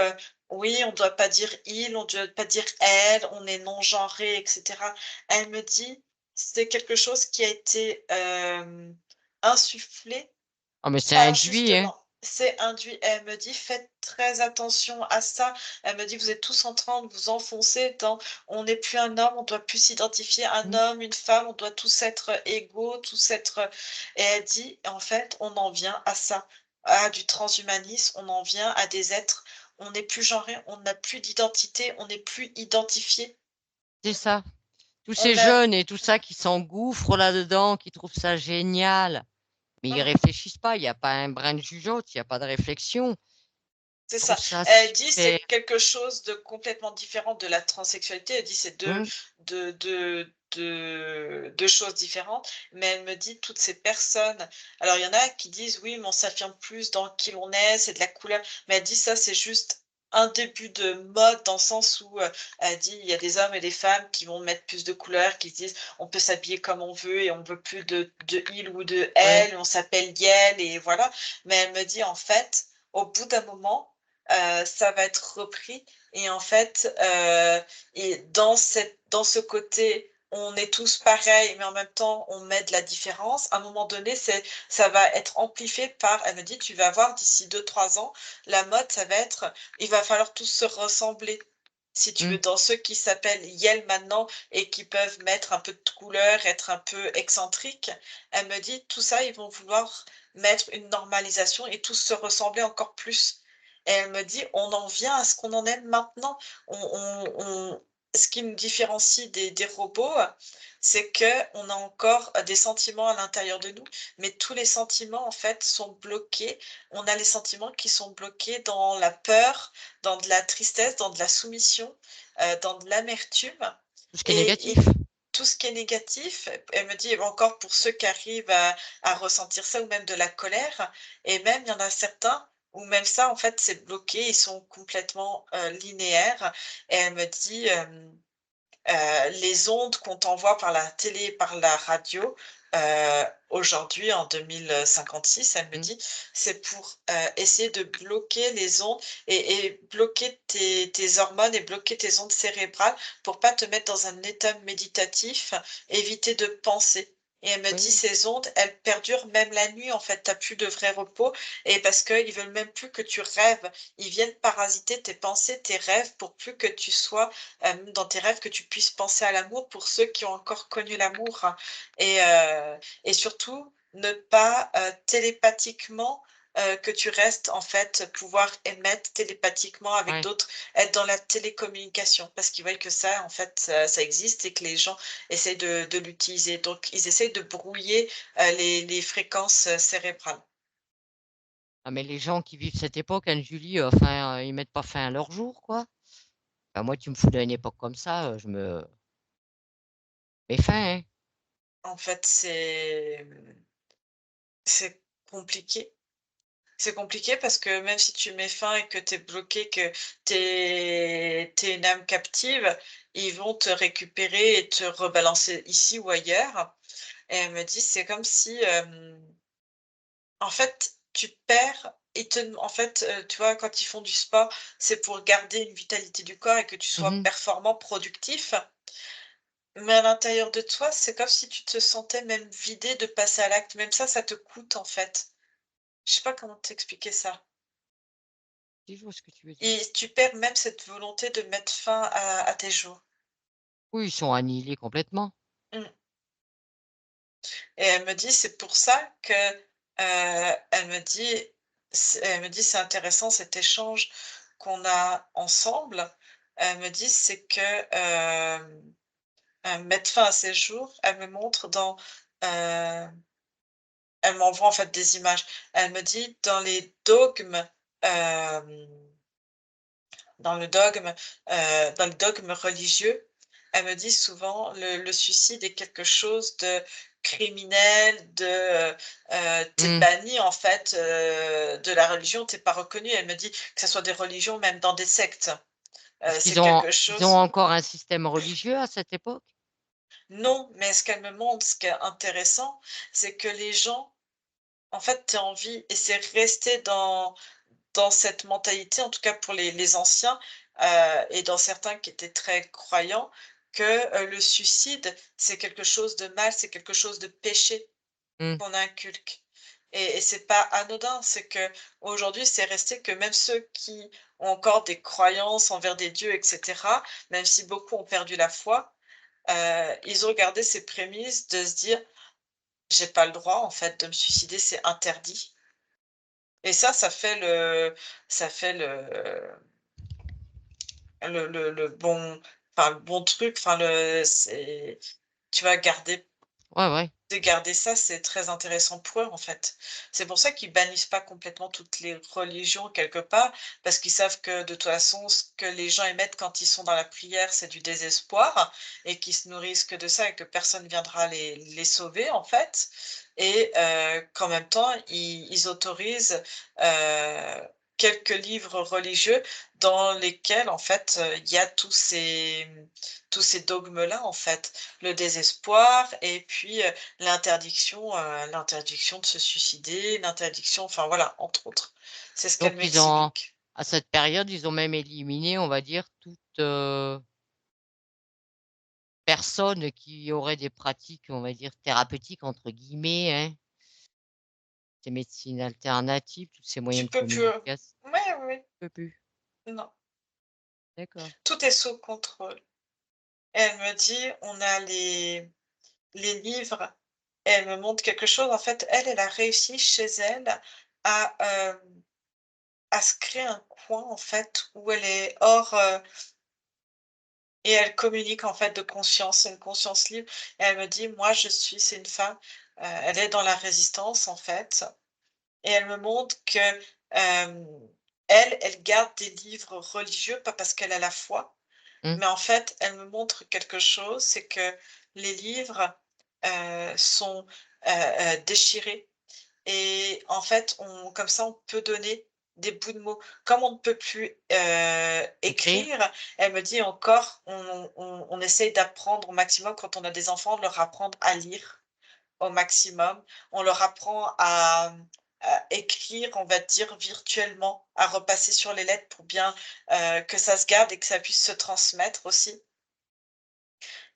oui, on doit pas dire il, on doit pas dire elle, on est non genré et cetera». Elle me dit: «C'est quelque chose qui a été, insufflé Ah mais c'est pas induit, hein. justement, c'est induit». Elle me dit: «Faites très attention à ça». Elle me dit: «Vous êtes tous en train de vous enfoncer dans on n'est plus un homme, on doit plus s'identifier un Mmh. homme, une femme, on doit tous être égaux, tous être» et elle dit: «En fait, on en vient à ça, à du transhumanisme, on en vient à des êtres, on n'est plus genré, on n'a plus d'identité, on n'est plus identifié. C'est ça. Tous On ces a jeunes et tout ça qui s'engouffrent là-dedans, qui trouvent ça génial, mais ils mmh, réfléchissent pas, il n'y a pas un brin de jugeote, il n'y a pas de réflexion. c'est Je trouve ça. ça Elle dit: «C'est super. quelque chose de complètement différent de la transsexualité». Elle dit: «C'est Mmh, 2 choses différentes», mais elle me dit: «Toutes ces personnes» alors il y en a qui disent: «Oui, mais on s'affirme plus dans qui l'on est, c'est de la couleur», mais elle dit: «Ça, c'est juste un début de mode», dans le sens où, elle dit: «Il y a des hommes et des femmes qui vont mettre plus de couleurs, qui se disent: "On peut s'habiller comme on veut et on veut plus de il ou de ouais, elle, on s'appelle Yel" et voilà». Mais elle me dit: «En fait, au bout d'un moment, ça va être repris et en fait, et dans ce côté, on est tous pareils, mais en même temps, on met de la différence. À un moment donné, ça va être amplifié par elle me dit: «Tu vas voir d'ici 2 3 ans, la mode, ça va être il va falloir tous se ressembler». Si tu mmh, veux, dans ceux qui s'appellent Yel maintenant et qui peuvent mettre un peu de couleur, être un peu excentriques, elle me dit: «Tout ça, ils vont vouloir mettre une normalisation et tous se ressembler encore plus». Et elle me dit: «On en vient à ce qu'on en est maintenant. On ce qui nous différencie des robots, c'est qu'on a encore, des sentiments à l'intérieur de nous, mais tous les sentiments, en fait, sont bloqués. On a les sentiments qui sont bloqués dans la peur, dans de la tristesse, dans de la soumission, dans de l'amertume tout ce qui est et négatif. tout ce qui est négatif». Elle me dit: «Encore pour ceux qui arrivent à ressentir ça ou même de la colère» et même il y en a certains ou même ça, en fait, c'est bloqué, ils sont complètement, linéaires et elle me dit, «Les ondes qu'on t'envoie par la télé et par la radio, aujourd'hui en 2056», elle me Mmh, dit, «c'est pour, essayer de bloquer les ondes et bloquer tes hormones et bloquer tes ondes cérébrales pour pas te mettre dans un état méditatif, éviter de penser». Et elle me dit: oui. «Ces ondes, elles perdurent même la nuit, en fait, tu as plus de vrai repos et parce qu'ils veulent même plus que tu rêves. Ils viennent parasiter tes pensées, tes rêves pour plus que tu sois, dans tes rêves, que tu puisses penser à l'amour pour ceux qui ont encore connu l'amour et surtout ne pas, télépathiquement, que tu restes en fait pouvoir émettre télépathiquement avec Ouais. d'autres, être dans la télécommunication parce qu'ils voient que ça en fait, ça existe et que les gens essayent de l'utiliser. Donc ils essayent de brouiller, les fréquences, cérébrales. Ah mais les gens qui vivent cette époque, Anne-Julie, enfin, ils mettent pas fin à leur jour, quoi. Bah, moi, tu me fous dans une époque comme ça, je me mets fin, hein. En fait, c'est compliqué. C'est compliqué parce que même si tu mets fin et que tu es bloqué, que tu es une âme captive, ils vont te récupérer et te rebalancer ici ou ailleurs et elle me dit: «C'est comme si, en fait, tu perds et en fait, tu vois, quand ils font du sport, c'est pour garder une vitalité du corps et que tu sois Mmh. performant, productif, mais à l'intérieur de toi, c'est comme si tu te sentais même vidé de passer à l'acte. Même ça te coûte, en fait». Je sais pas comment t'expliquer ça. Si, je vois ce que tu veux dire. Et tu perds même cette volonté de mettre fin à tes jours. Oui, ils sont annihilés complètement. Mmh et elle me dit: «C'est pour ça que», elle me dit «C'est intéressant cet échange qu'on a ensemble». Elle me dit: «C'est que, mettre fin à ces jours», elle me montre heu, elle m'envoie en fait des images. Elle me dit: «Dans les dogmes, hem» Dans le dogme, dans le dogme religieux, elle me dit souvent le suicide est quelque chose de criminel, tu Mmh. banni en fait, de la religion, t'es pas reconnu. Elle me dit que ce soit des religions, même dans des sectes, Est-ce c'est qu'ils ont quelque ils ont chose encore un système religieux à cette époque? non, mais ce qu'elle me montre, ce qui est intéressant, c'est que les gens, en fait, tu as envie et c'est resté dans cette mentalité, en tout cas pour les anciens, et dans certains qui étaient très croyants, que, le suicide, c'est quelque chose de mal, c'est quelque chose de péché Mmh. qu'on inculque et c'est pas anodin. C'est que aujourd'hui, c'est resté que même ceux qui ont encore des croyances envers des dieux et cetera, même si beaucoup ont perdu la foi, ils ont gardé ces prémices de se dire: «J'ai pas le droit en fait de me suicider, c'est interdit». Et ça fait le bon, enfin, le bon truc, enfin, c'est, tu vas garder Ouais, ouais. de garder ça, c'est très intéressant pour eux, en fait. C'est pour ça qu'ils bannissent pas complètement toutes les religions quelque part, parce qu'ils savent que de toute façon, ce que les gens émettent quand ils sont dans la prière, c'est du désespoir et qu'ils se nourrissent que de ça et que personne viendra les sauver, en fait. Et qu'en même temps, ils autorisent quelques livres religieux dans lesquels, en fait, il y a tous ces dogmes-là, en fait. Le désespoir et puis l'interdiction de se suicider, l'interdiction, enfin voilà, entre autres. C'est ce Donc qu'elle ils ont m'explique. à cette période, ils ont même éliminé, on va dire, toute, personne qui aurait des pratiques, on va dire, «thérapeutiques» entre guillemets, hein. Ces médecines alternatives, tous ces Tu moyens de peux plus, communication. ouais, oui, Je peux plus. non, D'accord. tout est sous contrôle. Elle me dit: «On a les livres», et elle me montre quelque chose. En fait, elle a réussi chez elle à, à se créer un coin, en fait, où elle est hors, et elle communique, en fait, de conscience, c'est une conscience libre, et elle me dit: «Moi, c'est une femme», elle est dans la résistance, en fait, et elle me montre que, elle garde des livres religieux, pas parce qu'elle a la foi, Mmh. mais en fait, elle me montre quelque chose, c'est que les livres, sont, déchirés. Et en fait, on comme ça, on peut donner des bouts de mots. Comme on ne peut plus, Écrire? écrire, elle me dit encore, on essaye d'apprendre au maximum quand on a des enfants, de leur apprendre à lire au maximum. On leur apprend à écrire, on va dire virtuellement, à repasser sur les lettres pour bien, que ça se garde et que ça puisse se transmettre aussi.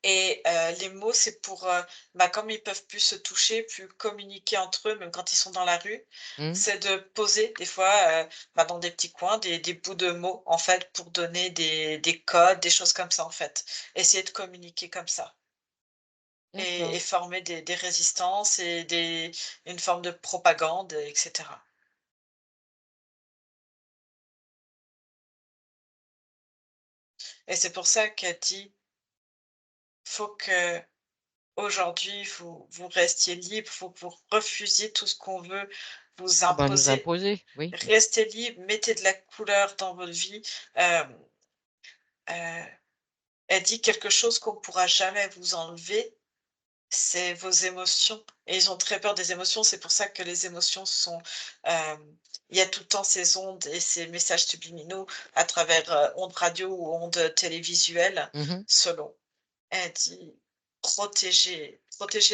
Et les mots, c'est pour, bah, comme ils peuvent plus se toucher, plus communiquer entre eux, même quand ils sont dans la rue, Mmh. c'est de poser des fois, bah, dans des petits coins, des bouts de mots, en fait, pour donner des codes, des choses comme ça, en fait. Essayer de communiquer comme ça D'accord. et former des résistances et une forme de propagande, et cetera. Et c'est pour ça qu'elle dit: «Faut que aujourd'hui vous restiez libre, faut que vous refusiez tout ce qu'on veut vous Ah bah, nous imposer. imposer, oui. Restez libre, mettez de la couleur dans votre vie». Hem, heu, Elle dit quelque chose qu'on ne pourra jamais vous enlever, c'est vos émotions, et ils ont très peur des émotions. C'est pour ça que les émotions sont, il y a tout le temps ces ondes et ces messages subliminaux à travers, ondes radio ou ondes télévisuelles, Mmh. selon. Elle dit: «Protégez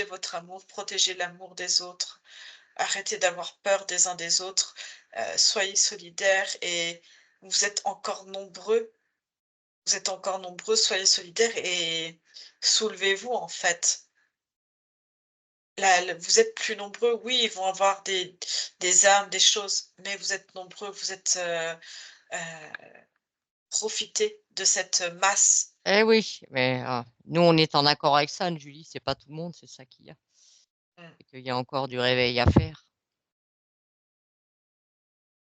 votre amour, protégez l'amour des autres, arrêtez d'avoir peur des uns des autres, soyez solidaires, et vous êtes encore nombreux, soyez solidaires et soulevez-vous, en fait. Là, vous êtes plus nombreux, oui, ils vont avoir des armes, des choses, mais vous êtes nombreux, vous êtes, profitez de cette masse». Eh oui, mais nous, on est en accord avec ça, Anne-Julie, c'est pas tout le monde, c'est ça qu'il y a. Mmh, C'est qu'il y a encore du réveil à faire.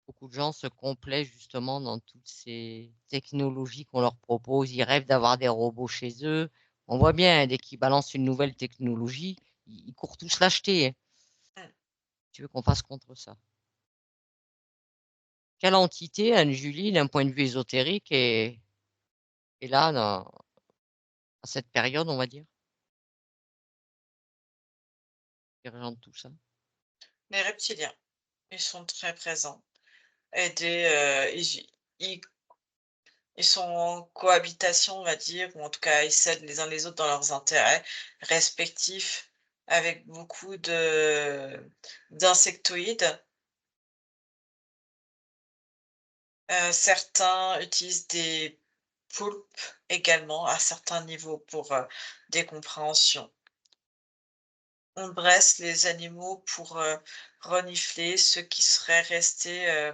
Beaucoup de gens se complaisent justement dans toutes ces technologies qu'on leur propose. Ils rêvent d'avoir des robots chez eux. On voit bien, hein, dès qu'ils balancent une nouvelle technologie, ils courent tous l'acheter, hein. mmh. Tu veux qu'on fasse contre ça? Quelle entité, Anne-Julie, d'un point de vue ésotérique, est là à cette période, on va dire, qui régente tout ça? Les reptiliens, ils sont très présents et ils ils sont en cohabitation, on va dire, ou en tout cas, ils s'aident les uns les autres dans leurs intérêts respectifs, avec beaucoup d'insectoïdes. Certains utilisent des poulpes également à certains niveaux pour, des compréhensions. On dresse les animaux pour, renifler ceux qui seraient restés,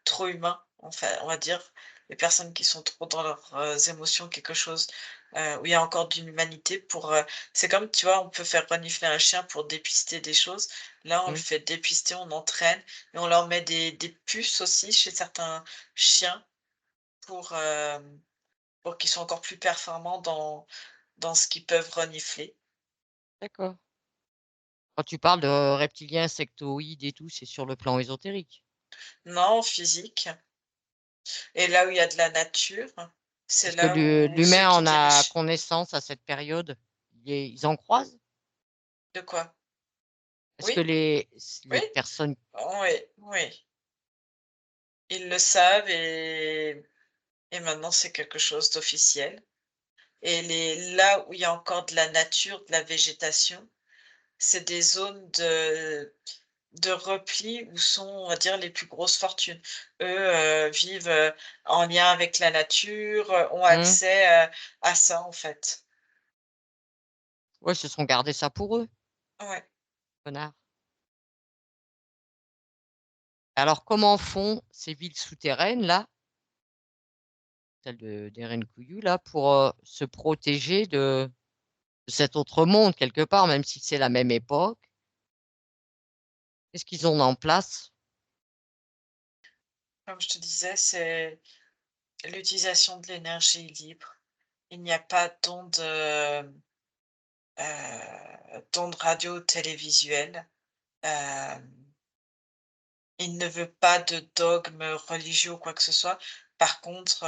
trop humains, enfin, on va dire. les personnes qui sont trop dans leurs, émotions, quelque chose, où il y a encore d'une humanité pour, c'est comme, tu vois, on peut faire renifler un chien pour dépister des choses. Là, on le Mmh. fait dépister, on entraîne et on leur met des puces aussi chez certains chiens pour, pour qu'ils soient encore plus performants dans ce qu'ils peuvent renifler. D'accord. Quand tu parles de reptiliens, insectoïdes et tout, c'est sur le plan ésotérique? Non, physique, et là où il y a de la nature, c'est Est-ce que là où ceux l'humain qui en a dirigent. connaissance à cette période? Ils en croisent? De quoi? Est-ce que Oui, oui, les personnes oui, oui. Ils le savent et maintenant c'est quelque chose d'officiel, et les là où il y a encore de la nature, de la végétation, c'est des zones de repli où sont, on va dire, les plus grosses fortunes. Eux, vivent, en lien avec la nature, ont mmh, accès, à ça, en fait. ouais, se sont gardés ça pour eux, Ouais. connards. Alors comment font ces villes souterraines-là, celles d'Erenkuyu là, pour, se protéger de cet autre monde quelque part, même si c'est la même époque? Qu'est-ce qu'ils ont en place? Comme je te disais, c'est l'utilisation de l'énergie libre. Il n'y a pas d'ondes radio télévisuelles. Il ne veut pas de dogme religieux ou quoi que ce soit. Par contre,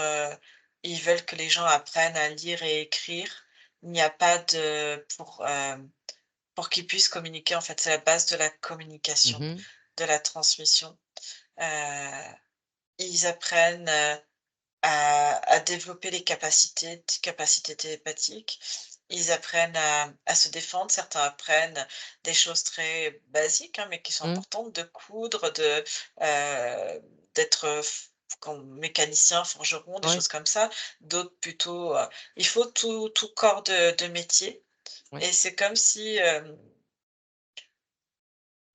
ils veulent que les gens apprennent à lire et écrire. Il n'y a pas de pour qu'ils puissent communiquer, en fait, c'est la base de la communication, Mmh. de la transmission. Heu, Ils apprennent, à développer les capacités télépathiques. Ils apprennent à se défendre. Certains apprennent des choses très basiques, hein, mais qui sont Mmh. importantes, de coudre, d'être, comme mécanicien, forgeron, des Ouais, choses comme ça. D'autres plutôt, il faut tout corps de métier, ouais. et c'est comme si,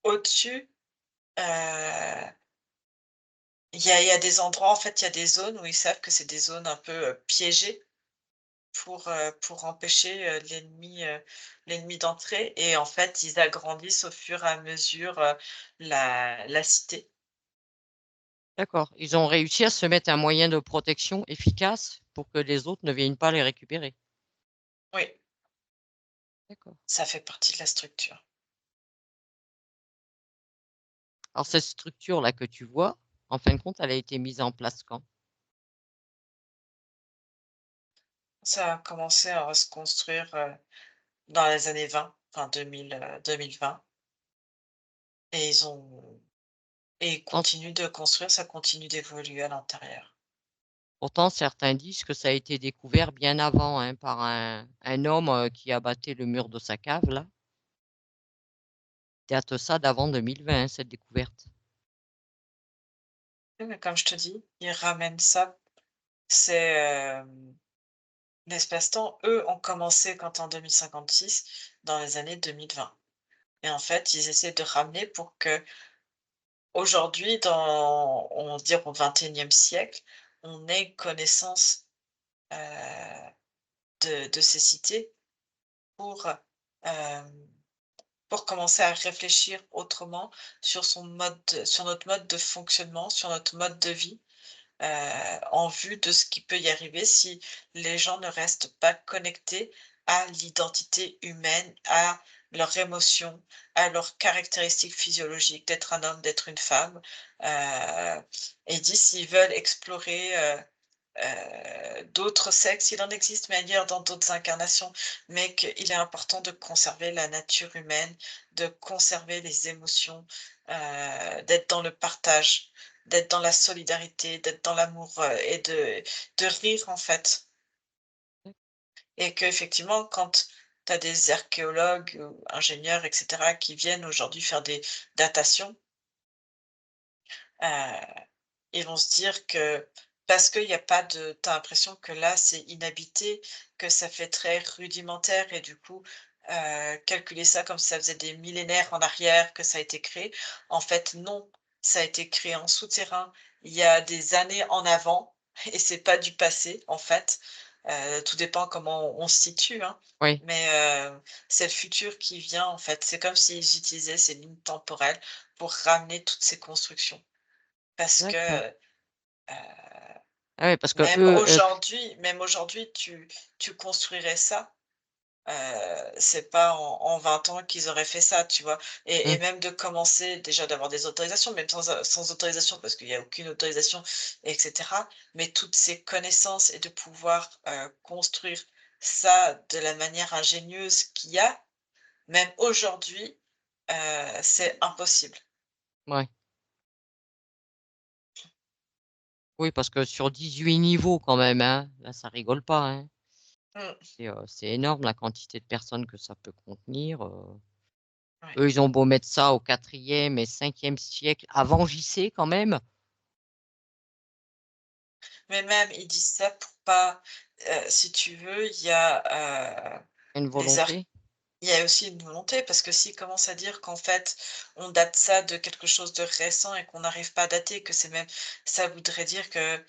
au-dessus, heu, il y a des endroits, en fait, il y a des zones où ils savent que c'est des zones un peu, piégées, pour empêcher, l'ennemi d'entrer, et en fait, ils agrandissent au fur et à mesure, la cité. D'accord. Ils ont réussi à se mettre un moyen de protection efficace pour que les autres ne viennent pas les récupérer? Oui, D'accord. ça fait partie de la structure. Alors cette structure-là que tu vois, en fin de compte, elle a été mise en place quand? Ça a commencé à se construire, dans les années 20, enfin 2020, et ils Tant continuent de construire, ça continue d'évoluer à l'intérieur. Pourtant certains disent que ça a été découvert bien avant, hein, par un homme, qui abattait le mur de sa cave là. Date ça d'avant 2020, hein, cette découverte. Oui, mais comme je te dis, ils ramènent ça, c'est, l'espace-temps. Eux ont commencé quand en 2056, dans les années 2020. Et en fait, ils essaient de ramener pour que aujourd'hui, on va dire au 21e siècle, on ait connaissance, heu, de ces cités pour, pour commencer à réfléchir autrement sur notre mode de fonctionnement, sur notre mode de vie, en vue de ce qui peut y arriver si les gens ne restent pas connectés à l'identité humaine, à leurs émotions, à leurs caractéristiques physiologiques d'être un homme, d'être une femme. Et dit s'ils veulent explorer, d'autres sexes, il en existe, mais ailleurs dans d'autres incarnations, mais qu'il est important de conserver la nature humaine, de conserver les émotions, d'être dans le partage, d'être dans la solidarité, d'être dans l'amour, et de rire, en fait. Et qu'effectivement, quand tu as des archéologues ou ingénieurs, et cetera, qui viennent aujourd'hui faire des datations, heu ils vont se dire que parce qu'il y a pas de tu as l'impression que là, c'est inhabité, que ça fait très rudimentaire, et du coup, calculer ça comme si ça faisait des millénaires en arrière que ça a été créé. En fait, non, ça a été créé en souterrain, il y a des années en avant, et c'est pas du passé, en fait. Tout dépend comment on se situe, hein, Oui, mais c'est le futur qui vient, en fait. C'est comme s'ils utilisaient ces lignes temporelles pour ramener toutes ces constructions parce que, d'accord. Ah ouais, parce que même eux, aujourd'hui, tu construirais ça. C'est pas en 20 ans qu'ils auraient fait ça, tu vois? Et mmh, même de commencer déjà d'avoir des autorisations, même sans autorisation parce qu'il y a aucune autorisation et cetera. Mais toutes ces connaissances et de pouvoir, construire ça de la manière ingénieuse qu'il y a, même aujourd'hui, c'est impossible. ouais. Oui, parce que sur 18 niveaux quand même, hein, là, ça rigole pas, hein. Mmh, C'est énorme la quantité de personnes que ça peut contenir. ouais. Eux, ils ont beau mettre ça au 4e et 5e siècle avant JC quand même, Mais même, ils disent ça pour pas, si tu veux, il y a, une les ar volonté. il y a aussi une volonté parce que s'ils commencent à dire qu'en fait, on date ça de quelque chose de récent et qu'on n'arrive pas à dater, que c'est même ça voudrait dire que,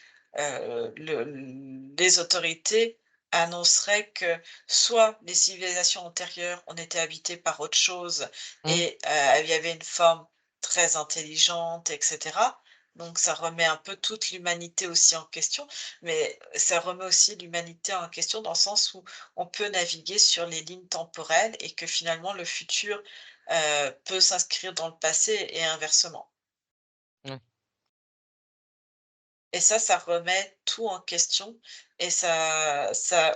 les autorités annonceraient que soit les civilisations antérieures ont été habitées par autre chose Mmh, et il y avait une forme très intelligente et cetera. Donc ça remet un peu toute l'humanité aussi en question, mais ça remet aussi l'humanité en question dans le sens où on peut naviguer sur les lignes temporelles et que finalement le futur, peut s'inscrire dans le passé et inversement. ouais. Et ça remet tout en question et ça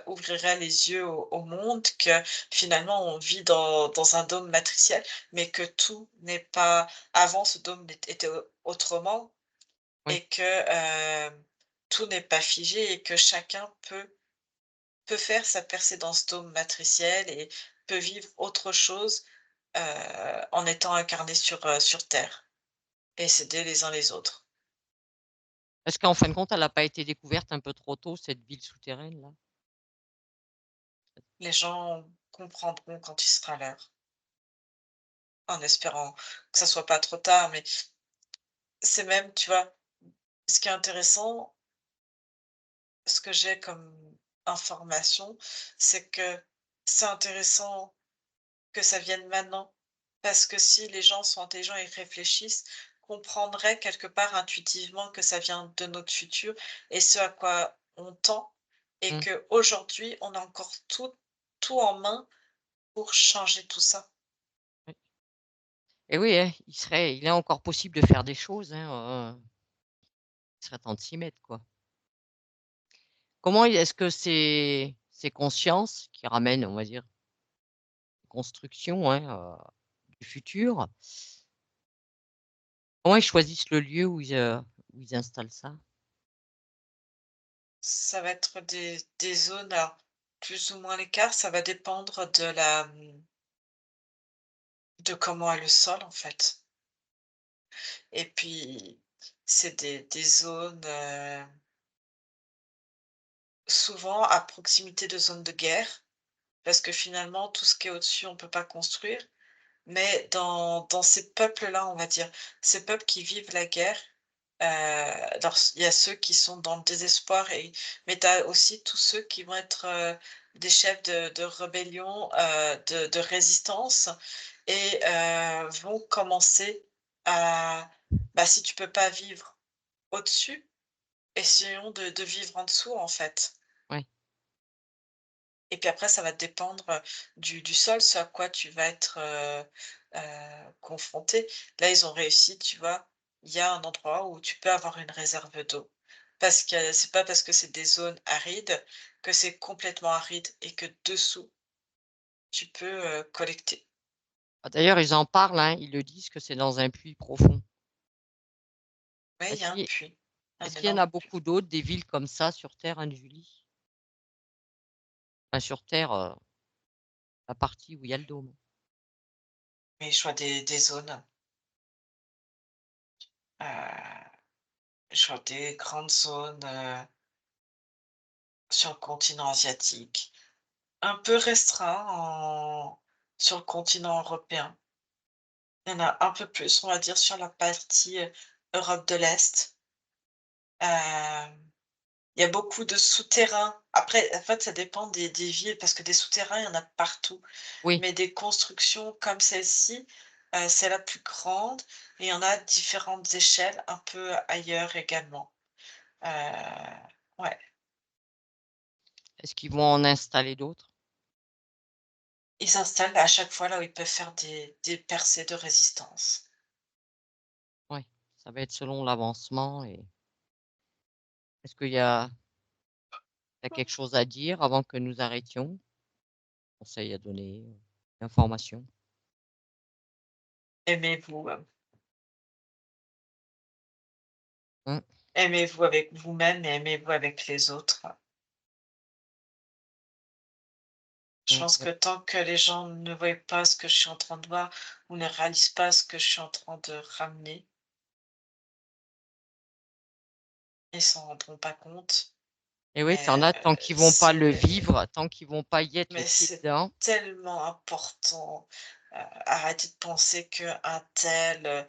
ouvrirait les yeux au monde que finalement on vit dans un dôme matriciel, mais que tout n'est pas avant ce dôme était autrement Oui. et que, tout n'est pas figé et que chacun peut faire sa percée dans ce dôme matriciel et peut vivre autre chose, en étant incarné sur terre et s'aider les uns les autres. Est-ce qu'en fin de compte, elle a pas été découverte un peu trop tôt, cette ville souterraine-là? Les gens comprendront quand il sera l'heure, en espérant que ça soit pas trop tard, mais c'est même, tu vois, ce qui est intéressant, ce que j'ai comme information, c'est que c'est intéressant que ça vienne maintenant. Parce que si les gens sont intelligents et réfléchissent, comprendraient quelque part intuitivement que ça vient de notre futur et ce à quoi on tend et Mmh, qu'aujourd'hui, on a encore tout en main pour changer tout ça. oui. Et oui, hein, il est encore possible de faire des choses, hein, il serait temps de s'y mettre, quoi. Comment est-ce que ces consciences qui ramènent, on va dire, construction, hein, du futur, comment ils choisissent le lieu où ils installent ça? Ça va être des zones, alors plus ou moins à l'écart, ça va dépendre de la, de comment est le sol en fait. Et puis, c'est des zones, souvent à proximité de zones de guerre, parce que finalement tout ce qui est au-dessus, on ne peut pas construire. Mais dans ces peuples-là, on va dire, ces peuples qui vivent la guerre, alors il y a ceux qui sont dans le désespoir et mais tu as aussi tous ceux qui vont être, des chefs de rébellion, de résistance et vont commencer à bah, si tu peux pas vivre au-dessus, essayons de vivre en dessous, en fait. Ouais. Et puis après, ça va dépendre, du sol, ce à quoi tu vas être, confronté. Là, ils ont réussi, tu vois? Il y a un endroit où tu peux avoir une réserve d'eau. Parce que c'est pas parce que c'est des zones arides que c'est complètement aride et que dessous, tu peux, collecter. Ah d'ailleurs, ils en parlent, hein, ils le disent que c'est dans un puits profond. Ouais, il y Est-ce a un qu'il puits, un est-ce qu'il y en a énorme puits. beaucoup d'autres, des villes comme ça sur terre, Anne-Julie? Enfin sur terre, la partie où il y a le dôme. Mais je vois des zones, heu, je vois des grandes zones, sur le continent asiatique. Un peu restreint en sur le continent européen. Il y en a un peu plus, on va dire, sur la partie, Europe de l'Est. Hem, Il y a beaucoup de souterrains. Après, en fait, ça dépend des villes parce que des souterrains, il y en a partout. Oui, Mais des constructions comme celle-ci, c'est la plus grande et il y en a différentes échelles un peu ailleurs également. Heu, ouais, est-ce qu'ils vont en installer d'autres? ils s'installent à chaque fois là où ils peuvent faire des percées de résistance. Oui, ça va être selon l'avancement et est-ce qu'il y a quelque chose à dire avant que nous arrêtions? Conseil à donner, information? Aimez-vous, Mmh, aimez-vous avec vous-même et aimez-vous avec les autres. Je pense ouais. que tant que les gens ne voient pas ce que je suis en train de voir ou ne réalisent pas ce que je suis en train de ramener, ils s'en rendront pas compte. Et oui, tu en Mais, as tant qu'ils vont pas le c'est vivre, tant qu'ils vont pas y être les mais pieds c'est dedans. tellement important. Arrêtez de penser qu'un tel,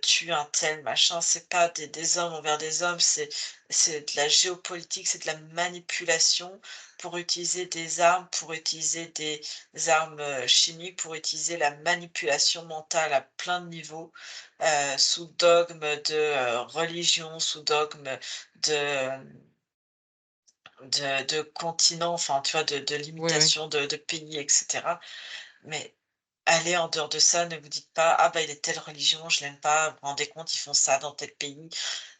tue un tel, machin. C'est pas des hommes envers des hommes, c'est de la géopolitique, c'est de la manipulation pour utiliser des armes, pour utiliser des armes, chimiques, pour utiliser la manipulation mentale à plein de niveaux, sous dogme de, religion, sous dogme de, de continent, enfin, tu vois, de Oui, oui. limitation de pays et cetera. Mais allez en dehors de ça, ne vous dites pas: «Ah bah, il est telle religion, je l'aime pas, vous vous rendez compte, ils font ça dans tel pays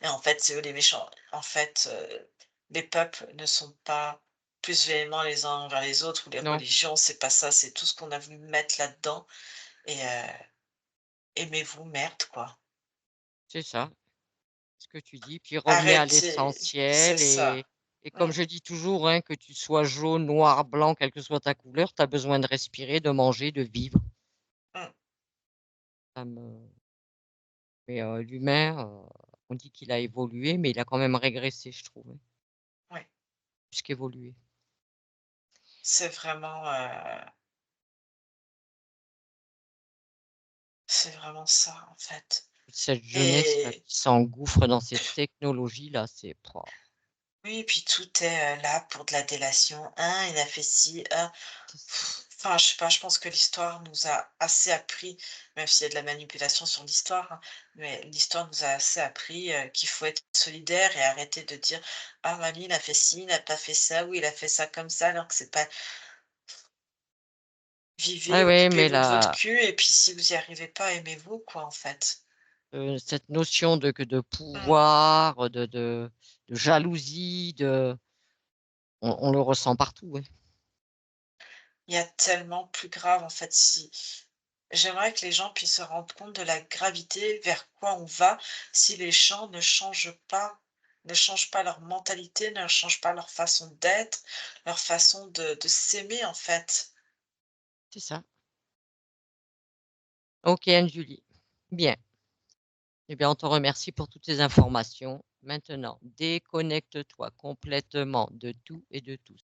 et en fait, c'est eux les méchants». En fait, les peuples ne sont pas plus véhéments les uns envers les autres ou les Non, religions, c'est pas ça, c'est tout ce qu'on a voulu mettre là-dedans et aimez-vous, merde, quoi. c'est ça, ce que tu dis, puis revenez à Arrêtez, c'est l'essentiel ça. et Mmh, comme je dis toujours, hein, que tu sois jaune, noir, blanc, quelle que soit ta couleur, tu as besoin de respirer, de manger, de vivre. mmh, Ça me mais l'humain, on dit qu'il a évolué, mais il a quand même régressé, je trouve, hein, ouais, plus qu'évolué. c'est vraiment ça, en fait Cette jeunesse là et qui s'engouffre dans ces technologies-là, c'est pouah, oui, puis tout est, là pour de la délation. «Hein, il a fait ci, hein». c'est ça. Enfin, je sais pas, je pense que l'histoire nous a assez appris, même s'il y a de la manipulation sur l'histoire, hein, mais l'histoire nous a assez appris, qu'il faut être solidaire et arrêter de dire: «Ah mamie, il a fait ci, il n'a pas fait ça, ou il a fait ça comme ça», alors que c'est pas Ouais, vivez, ouais, mais occupez-vous de votre la cul et puis si vous y arrivez pas, aimez-vous, quoi, en fait. cette notion de Mmh. pouvoir, de jalousie, on le ressent partout, ouais. Il y a tellement plus grave, en fait, si j'aimerais que les gens puissent se rendre compte de la gravité vers quoi on va si les gens ne changent pas leur mentalité, ne changent pas leur façon d'être, leur façon de s'aimer, en fait. C'est ça. OK Anne-Julie. Bien. Eh bien, on te remercie pour toutes ces informations. Maintenant, déconnecte-toi complètement de tout et de tous.